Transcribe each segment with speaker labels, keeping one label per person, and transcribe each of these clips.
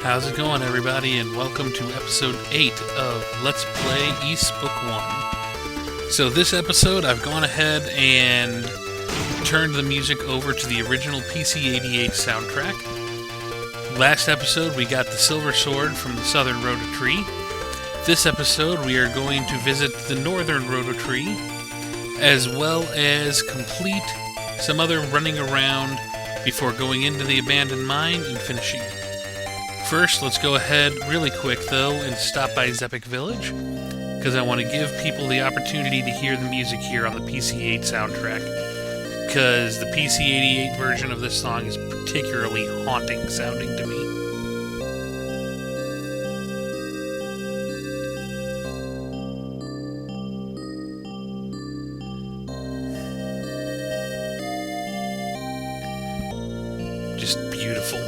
Speaker 1: How's it going, everybody, and welcome to episode 8 of Let's Play East Book 1. So this episode, I've gone ahead and turned the music over to the original PC-88 soundtrack. Last episode, we got the Silver Sword from the southern Roda Tree. This episode, we are going to visit the northern Roda Tree, as well as complete some other running around before going into the abandoned mine and finishing it. First, let's go ahead really quick, though, and stop by Zepic Village, because I want to give people the opportunity to hear the music here on the PC-8 soundtrack, because the PC-88 version of this song is particularly haunting sounding to me. Just beautiful.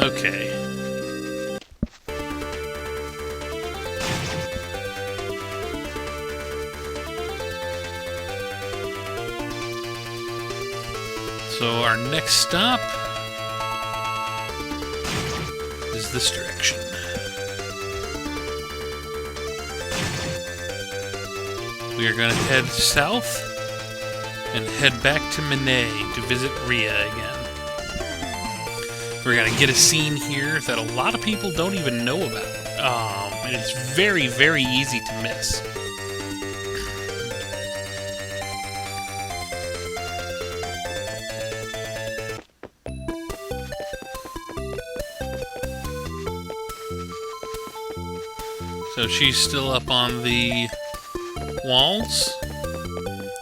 Speaker 1: Okay. So our next stop is this direction. We are going to head south and head back to Mine to visit Reah again. We're going to get a scene here that a lot of people don't even know about. And it's very, very easy to miss. So she's still up on the walls.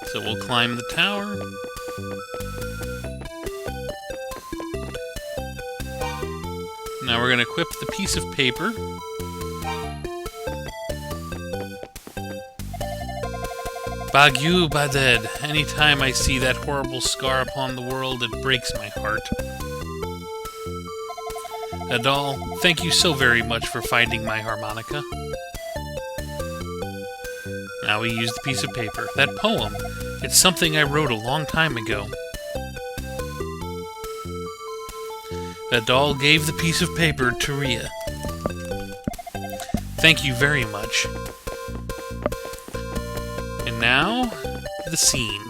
Speaker 1: So we'll climb the tower. Now we're going to equip the piece of paper. Bagyu Baded. Anytime I see that horrible scar upon the world, it breaks my heart. Adal, thank you so very much for finding my harmonica. Now we use the piece of paper. That poem, it's something I wrote a long time ago. Adal gave the piece of paper to Reah. Thank you very much. And now, the scene.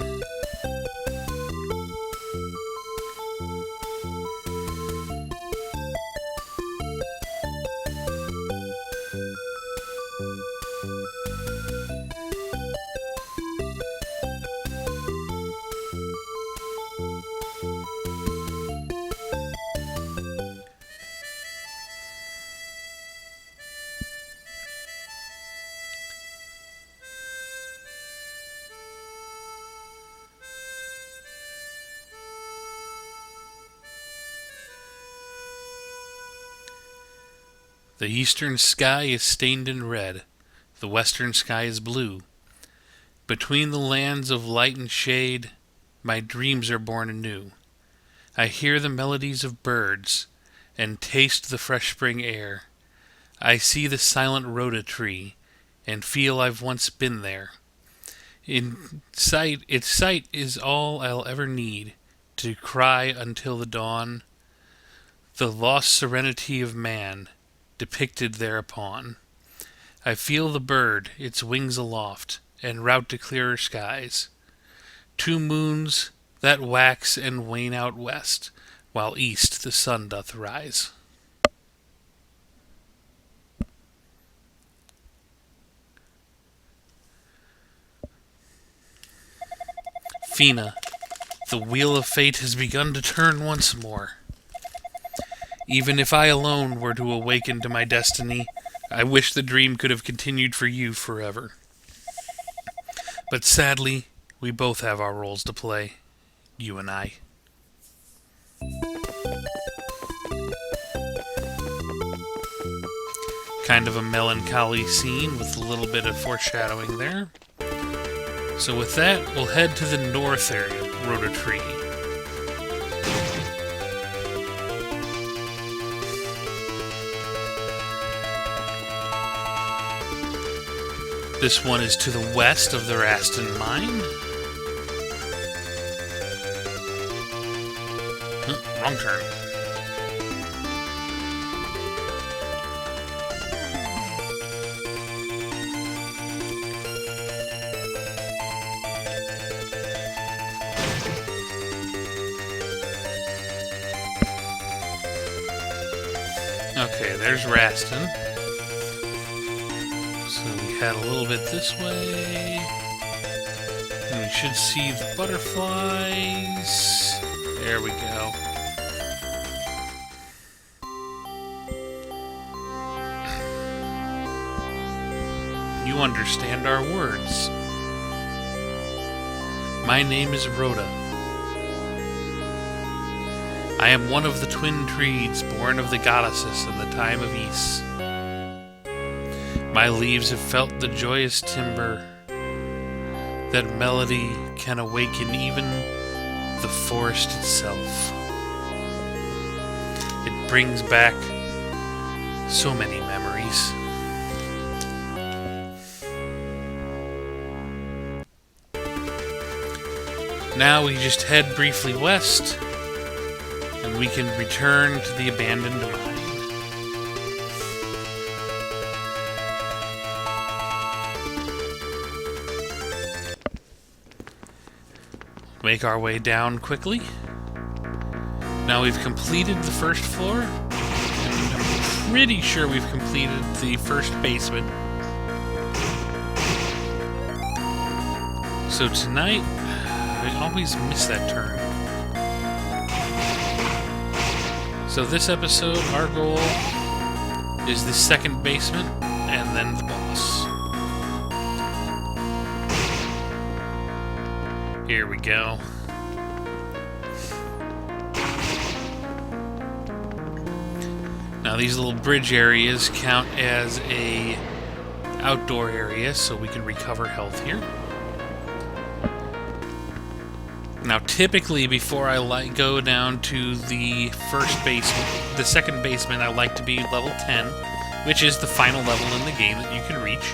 Speaker 1: The eastern sky is stained in red, the western sky is blue. Between the lands of light and shade, my dreams are born anew. I hear the melodies of birds, and taste the fresh spring air. I see the silent Roda Tree, and feel I've once been there. Its sight is all I'll ever need, to cry until the dawn, the lost serenity of man, depicted thereupon. I feel the bird, its wings aloft, en route to clearer skies. 2 moons that wax and wane out west, while east the sun doth rise. Fina, the wheel of fate has begun to turn once more. Even if I alone were to awaken to my destiny, I wish the dream could have continued for you forever. But sadly, we both have our roles to play, you and I. Kind of a melancholy scene with a little bit of foreshadowing there. So with that, we'll head to the north area, Roda Tree. This one is to the west of the Rastin Mine. Wrong turn. Okay, there's Rastin. So we head a little bit this way. And we should see the butterflies. There we go. You understand our words. My name is Roda. I am one of the twin trees born of the goddesses in the time of Ys. My leaves have felt the joyous timber. That melody can awaken even the forest itself. It brings back so many memories. Now we just head briefly west, and we can return to the abandoned mine. Make our way down quickly. Now we've completed the first floor, and I'm pretty sure we've completed the first basement. So tonight, I always miss that turn. So this episode, our goal is the second basement, and then the boss. Here we go. Now these little bridge areas count as a outdoor area, so we can recover health here. Now typically before I go down to the first basement, the second basement, I like to be level 10, which is the final level in the game that you can reach.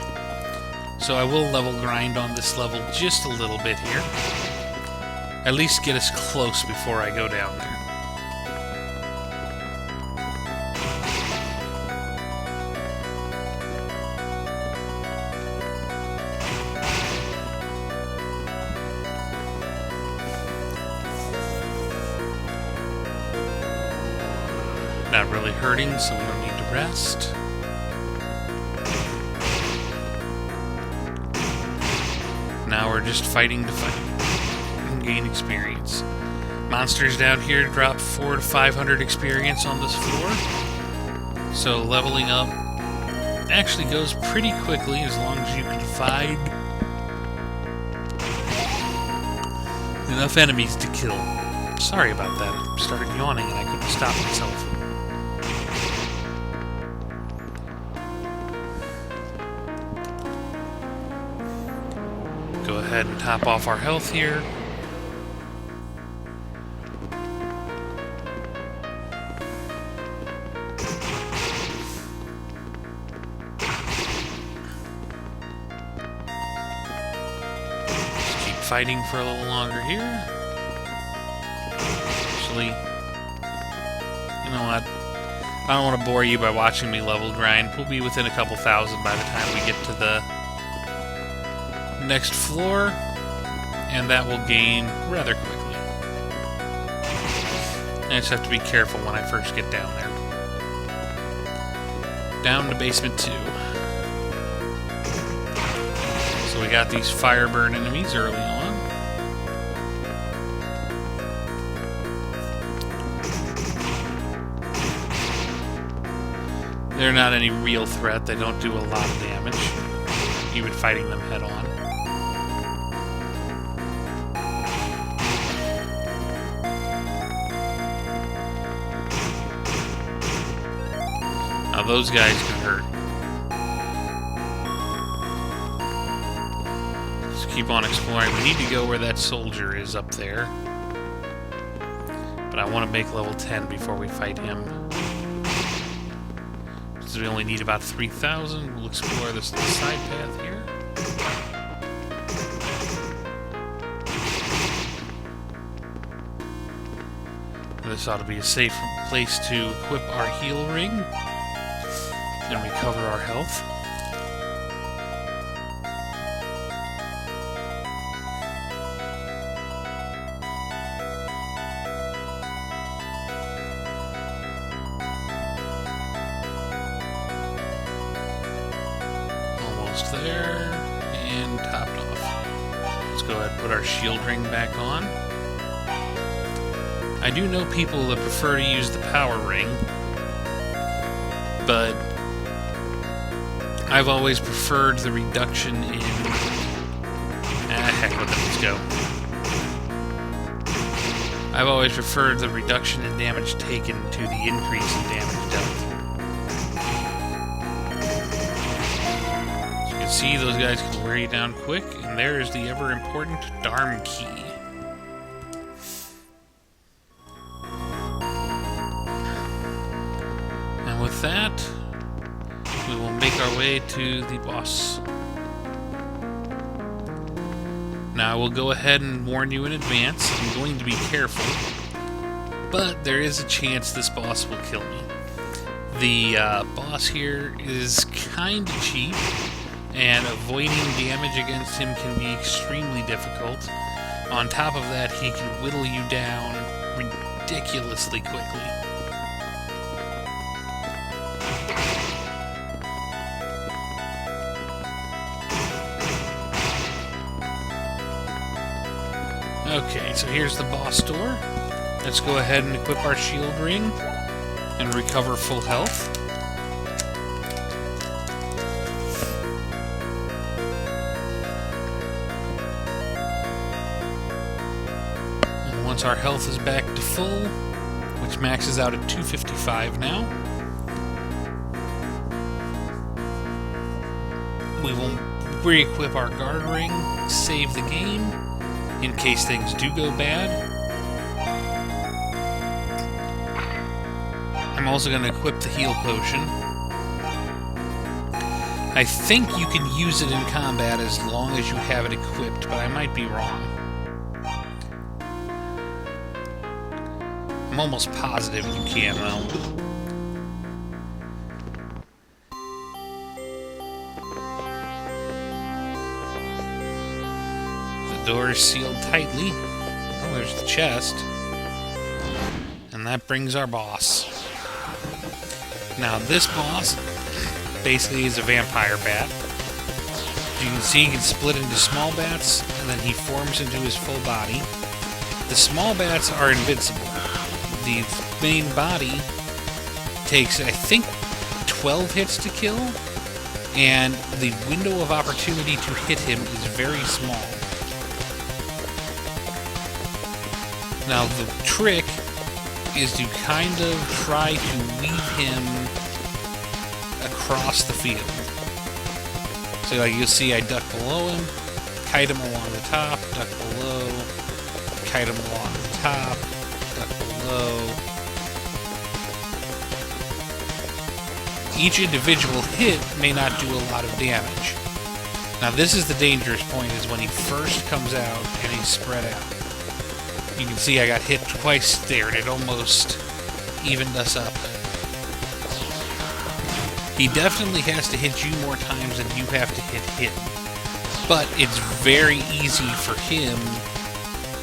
Speaker 1: So I will level grind on this level just a little bit here. At least get us close before I go down there. Not really hurting, so we don't need to rest. Now we're just fighting to fight and gain experience. Monsters down here drop 400 to 500 experience on this floor. So leveling up actually goes pretty quickly as long as you can find enough enemies to kill. Sorry about that. I started yawning and I couldn't stop myself. Go ahead and top off our health here. Just keep fighting for a little longer here. Actually, you know what? I don't want to bore you by watching me level grind. We'll be within a couple thousand by the time we get to the next floor, and that will gain rather quickly. I just have to be careful when I first get down there. Down to basement 2. So we got these fire burn enemies early on. They're not any real threat. They don't do a lot of damage, even fighting them head on. Now those guys can hurt. Let's keep on exploring. We need to go where that soldier is up there. But I want to make level 10 before we fight him. Because we only need about 3,000. We'll explore this side path here. This ought to be a safe place to equip our heal ring and recover our health. Almost there, and topped off. Let's go ahead and put our shield ring back on. I do know people that prefer to use the power ring, but I've always preferred the reduction in... heck with it, let's go. I've always preferred the reduction in damage taken to the increase in damage dealt. As you can see, those guys can wear you down quick, and there is the ever-important Dharm Key. With that, we will make our way to the boss. Now, I will go ahead and warn you in advance. I'm going to be careful, but there is a chance this boss will kill me. The boss here is kind of cheap, and avoiding damage against him can be extremely difficult. On top of that, he can whittle you down ridiculously quickly. Okay, so here's the boss door. Let's go ahead and equip our shield ring and recover full health. And once our health is back to full, which maxes out at 255 now, we will re-equip our guard ring, save the game, in case things do go bad. I'm also going to equip the heal potion. I think you can use it in combat as long as you have it equipped, but I might be wrong. I'm almost positive you can, though. The door is sealed tightly. Oh, there's the chest. And that brings our boss. Now, this boss basically is a vampire bat. You can see he can split into small bats, and then he forms into his full body. The small bats are invincible. The main body takes, I think, 12 hits to kill, and the window of opportunity to hit him is very small. Now, the trick is to kind of try to weave him across the field. So, like, you'll see I duck below him, kite him along the top, duck below, kite him along the top, duck below. Each individual hit may not do a lot of damage. Now, this is the dangerous point, is when he first comes out and he's spread out. You can see I got hit twice there, and it almost evened us up. He definitely has to hit you more times than you have to hit him. But it's very easy for him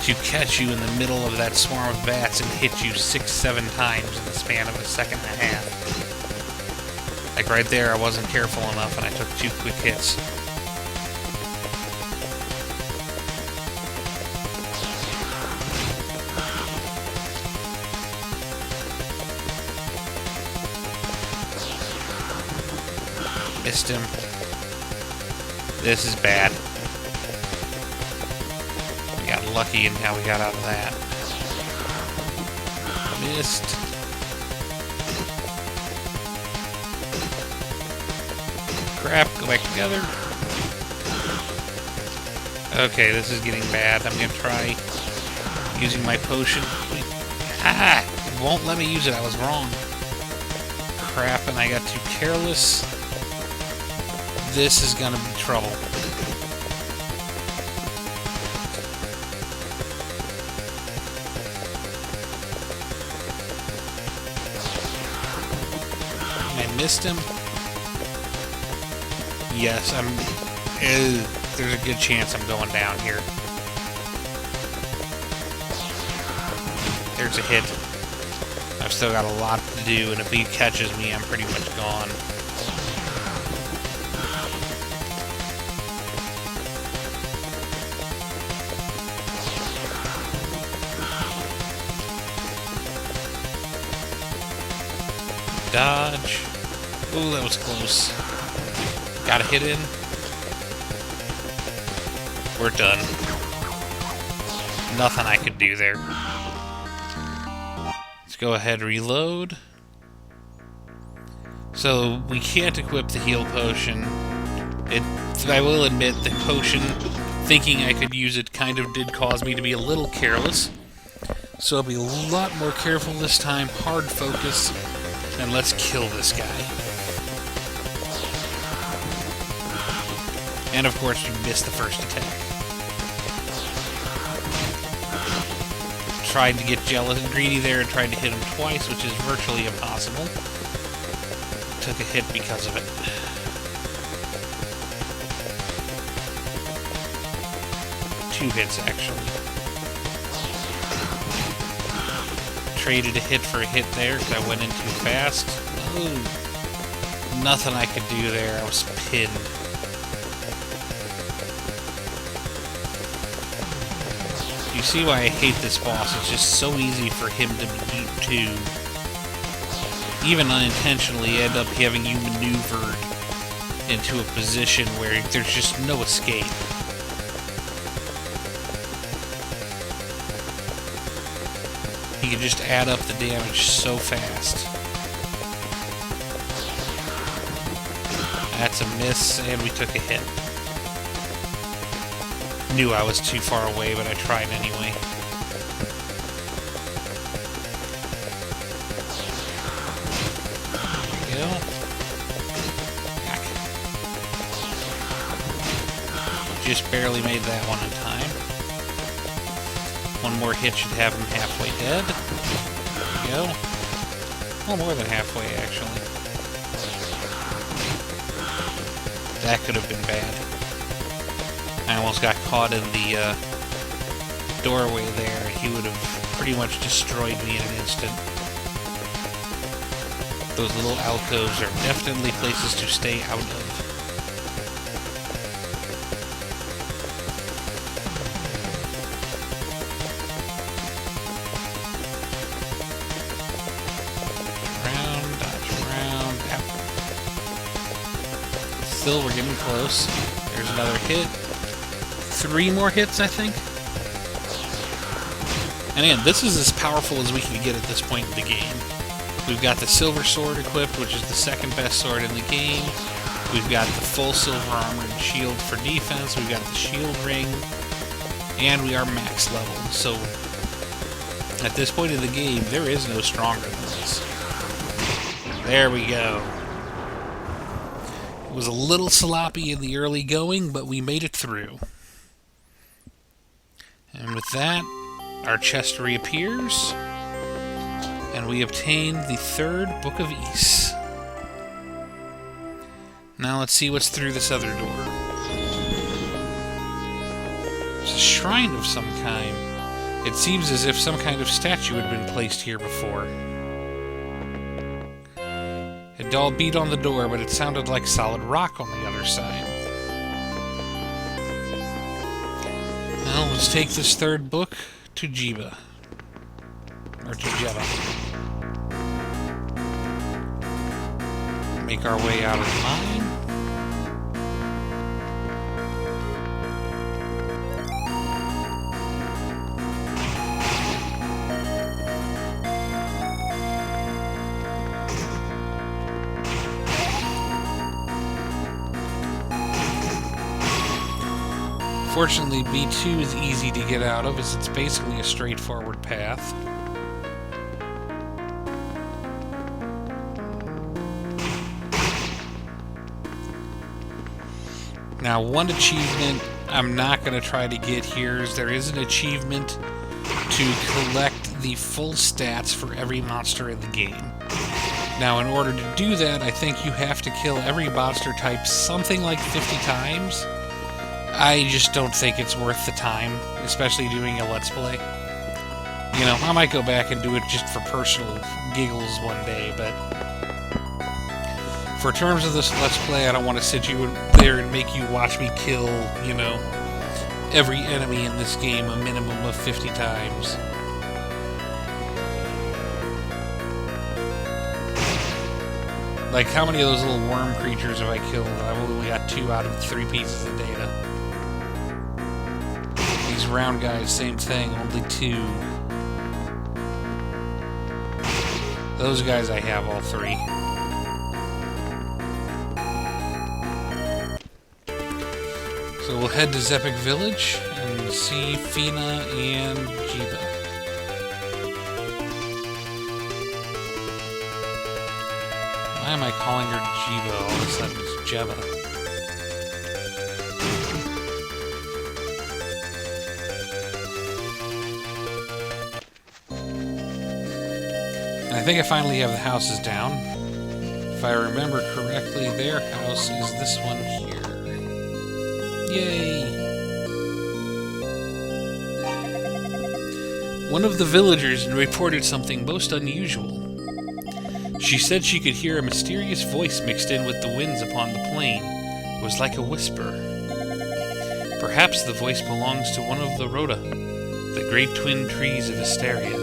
Speaker 1: to catch you in the middle of that swarm of bats and hit you 6-7 times in the span of a second and a half. Like right there, I wasn't careful enough and I took 2 quick hits. Missed him. This is bad. We got lucky in how we got out of that. Missed. Crap, go back together. Okay, this is getting bad. I'm gonna try using my potion. Ah! It won't let me use it. I was wrong. Crap, and I got too careless. This is gonna be trouble. missed him. Yes, there's a good chance I'm going down here. There's a hit. I've still got a lot to do, and if he catches me, I'm pretty much gone. Dodge. Ooh, that was close. Got a hit in. We're done. Nothing I could do there. Let's go ahead and reload. So, we can't equip the heal potion. I will admit, the potion, thinking I could use it, kind of did cause me to be a little careless. So I'll be a lot more careful this time. Hard focus. And let's kill this guy. And of course, you missed the first attack. Tried to get jealous and greedy there and tried to hit him twice, which is virtually impossible. Took a hit because of it. Two hits, actually. Traded a hit for a hit there because I went in too fast. Ooh. Nothing I could do there. I was pinned. You see why I hate this boss. It's just so easy for him to even unintentionally end up having you maneuvered into a position where there's just no escape. He can just add up the damage so fast. That's a miss, and we took a hit. Knew I was too far away, but I tried anyway. There we go. Back. Just barely made that one in time. One more hit should have him halfway dead. There we go. Well, more than halfway, actually. That could have been bad. I almost got caught in the doorway there, and he would have pretty much destroyed me in an instant. Those little alcoves are definitely places to stay out of. Still, we're getting close. There's another hit. 3 more hits, I think. And again, this is as powerful as we can get at this point in the game. We've got the silver sword equipped, which is the second best sword in the game. We've got the full silver armor and shield for defense. We've got the shield ring. And we are max level. So, at this point in the game, there is no stronger than this. There we go. It was a little sloppy in the early going, but we made it through. And with that, our chest reappears, and we obtain the 3rd Book of Ys. Now let's see what's through this other door. It's a shrine of some kind. It seems as if some kind of statue had been placed here before. A dull beat on the door, but it sounded like solid rock on the other side. Well, let's take this 3rd book to Jiba. Or to Jeba. Make our way out of the mine. Fortunately, B2 is easy to get out of, as it's basically a straightforward path. Now, one achievement I'm not going to try to get here is there is an achievement to collect the full stats for every monster in the game. Now, in order to do that, I think you have to kill every monster type something like 50 times. I just don't think it's worth the time, especially doing a Let's Play. You know, I might go back and do it just for personal giggles one day, but for terms of this Let's Play, I don't want to sit you there and make you watch me kill, you know, every enemy in this game a minimum of 50 times. Like, how many of those little worm creatures have I killed? I've only got 2 out of 3 pieces of data. These round guys, same thing, only 2. Those guys I have all 3. So we'll head to Zepik Village and see Fina and Jiba. Why am I calling her Jiba all of a sudden? It's Jeba. And I think I finally have the houses down. If I remember correctly, their house is this one here. Yay! One of the villagers reported something most unusual. She said she could hear a mysterious voice mixed in with the winds upon the plain. It was like a whisper. Perhaps the voice belongs to one of the Roda, the great twin trees of Asteria.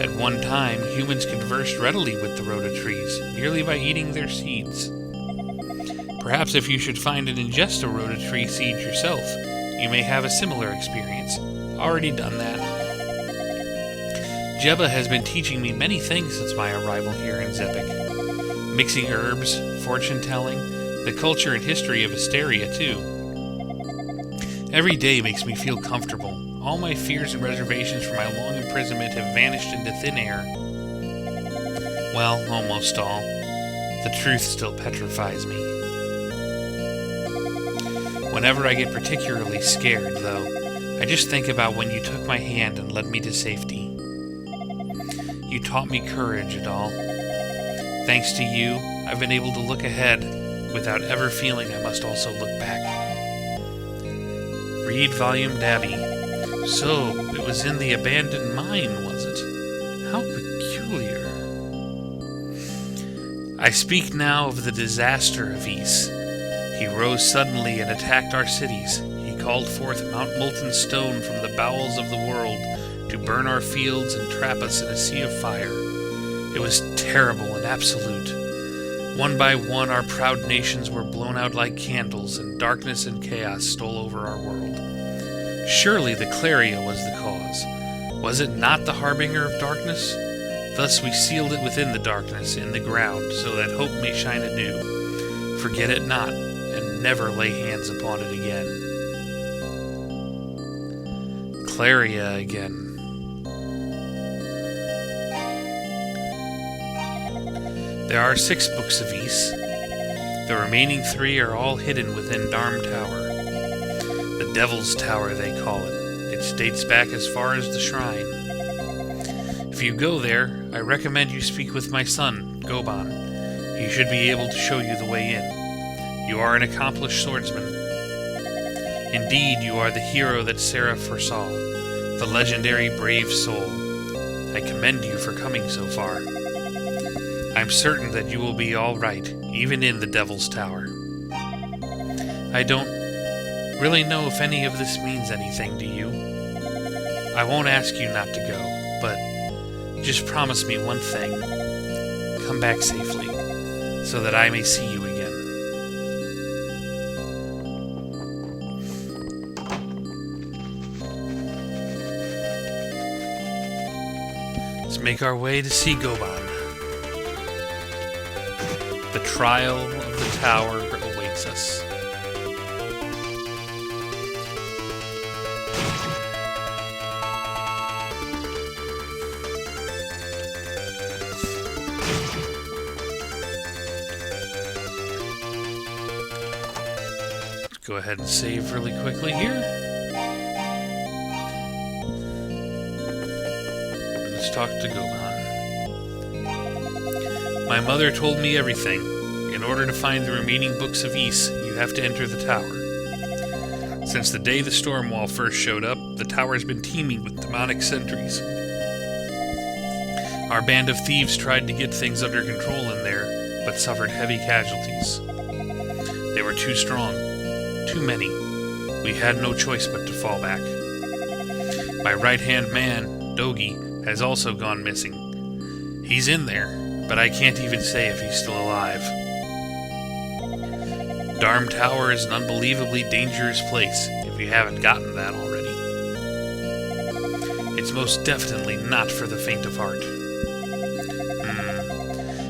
Speaker 1: At one time, humans conversed readily with the Roda trees, merely by eating their seeds. Perhaps if you should find and ingest a Roda tree seed yourself, you may have a similar experience. Already done that. Jeba has been teaching me many things since my arrival here in Zepik. Mixing herbs, fortune-telling, the culture and history of Asteria, too. Every day makes me feel comfortable. All my fears and reservations for my long imprisonment have vanished into thin air. Well, almost all. The truth still petrifies me. Whenever I get particularly scared, though, I just think about when you took my hand and led me to safety. You taught me courage, Adal. Thanks to you, I've been able to look ahead without ever feeling I must also look back. Read Volume Dabby. So, it was in the abandoned mine, was it? How peculiar. I speak now of the disaster of Ys. He rose suddenly and attacked our cities. He called forth Mount Molten Stone from the bowels of the world to burn our fields and trap us in a sea of fire. It was terrible and absolute. One by one, our proud nations were blown out like candles, and darkness and chaos stole over our world. Surely the Claria was the cause. Was it not the harbinger of darkness? Thus we sealed it within the darkness, in the ground, so that hope may shine anew. Forget it not, and never lay hands upon it again. Claria again. There are 6 books of Ys. The remaining 3 are all hidden within Darm Tower. The Devil's Tower, they call it. It dates back as far as the shrine. If you go there, I recommend you speak with my son, Goban. He should be able to show you the way in. You are an accomplished swordsman. Indeed, you are the hero that Sarah foresaw, the legendary brave soul. I commend you for coming so far. I'm certain that you will be all right, even in the Devil's Tower. I don't really know if any of this means anything to you. I won't ask you not to go, but just promise me one thing. Come back safely, so that I may see you again. Let's make our way to see Goban. The trial of the tower awaits us. Let's go ahead and save really quickly here. Let's talk to Goban. My mother told me everything. In order to find the remaining books of Ys, you have to enter the tower. Since the day the storm wall first showed up, the tower's been teeming with demonic sentries. Our band of thieves tried to get things under control in there, but suffered heavy casualties. They were too strong, too many. We had no choice but to fall back. My right-hand man, Dogi, has also gone missing. He's in there, but I can't even say if he's still alive. Darm Tower is an unbelievably dangerous place, if you haven't gotten that already. It's most definitely not for the faint of heart.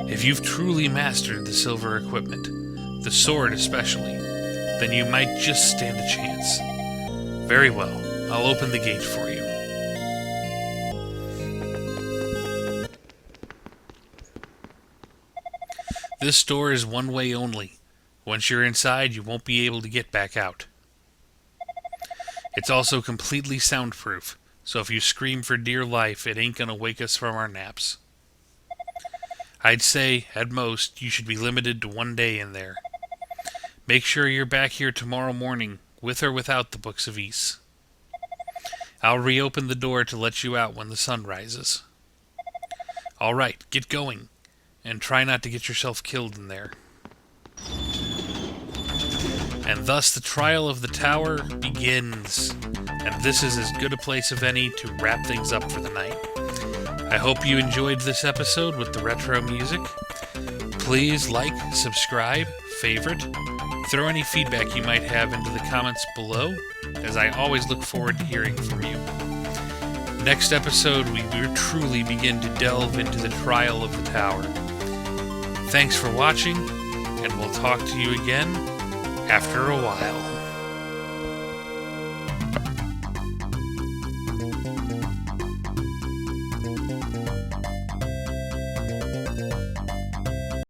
Speaker 1: If you've truly mastered the silver equipment, the sword especially, then you might just stand a chance. Very well, I'll open the gate for you. This door is one way only. Once you're inside, you won't be able to get back out. It's also completely soundproof, so if you scream for dear life, it ain't gonna wake us from our naps. I'd say, at most, you should be limited to 1 day in there. Make sure you're back here tomorrow morning, with or without the Books of Ys. I'll reopen the door to let you out when the sun rises. Alright, get going, and try not to get yourself killed in there. And thus the trial of the tower begins, and this is as good a place of any to wrap things up for the night. I hope you enjoyed this episode with the retro music. Please like, subscribe, favorite, throw any feedback you might have into the comments below, as I always look forward to hearing from you. Next episode, we will truly begin to delve into the trial of the tower. Thanks for watching, and we'll talk to you again after a while.